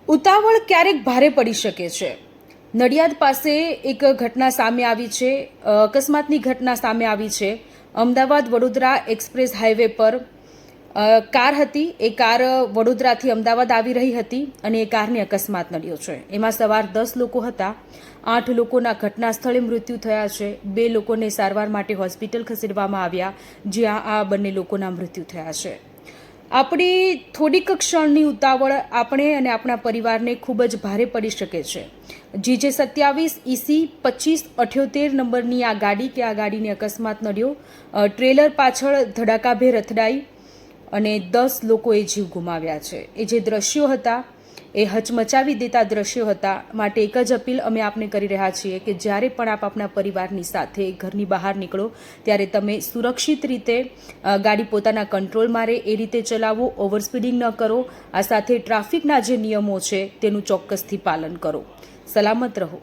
ઉતાવળ ક્યારેક ભારે પડી શકે છે। નડિયાદ પાસે એક ઘટના સામે આવી છે। અકસ્માતની ઘટના સામે આવી છે। અમદાવાદ વડોદરા એક્સપ્રેસ હાઈવે પર કાર હતી। એ કાર વડોદરાથી અમદાવાદ આવી રહી હતી અને એ કારને અકસ્માત નડ્યો છે। એમાં સવાર 10 લોકો હતા। 8 લોકોના ઘટના સ્થળે મૃત્યુ થયા છે। 2 લોકોને સારવાર માટે હોસ્પિટલ ખસેડવામાં આવ્યા, જ્યાં આ બંને લોકોના મૃત્યુ થયા છે। આપણી થોડીક ક્ષણની ઉતાવળ આપણે અને આપણા પરિવારને ખૂબ જ ભારે પડી શકે છે। GJ 27 EC 2578 નંબરની આ ગાડી કે આ ગાડીને અકસ્માત નડ્યો। ટ્રેલર પાછળ ધડાકાભેર અથડાઈ અને 10 લોકોએ જીવ ગુમાવ્યા છે। એ જે દ્રશ્યો હતા એ હચમચાવી દેતા દ્રશ્યો હતા। માટે એક જ અપીલ અમે આપને કરી રહ્યા છીએ કે જ્યારે પણ આપ આપના પરિવારની સાથે ઘરની બહાર નીકળો ત્યારે તમે સુરક્ષિત રીતે ગાડી પોતાના કંટ્રોલમાં રહે એ રીતે ચલાવો, ઓવર સ્પીડિંગ ન કરો। આ સાથે ટ્રાફિકના જે નિયમો છે તેનું ચોક્કસથી પાલન કરો। સલામત રહો।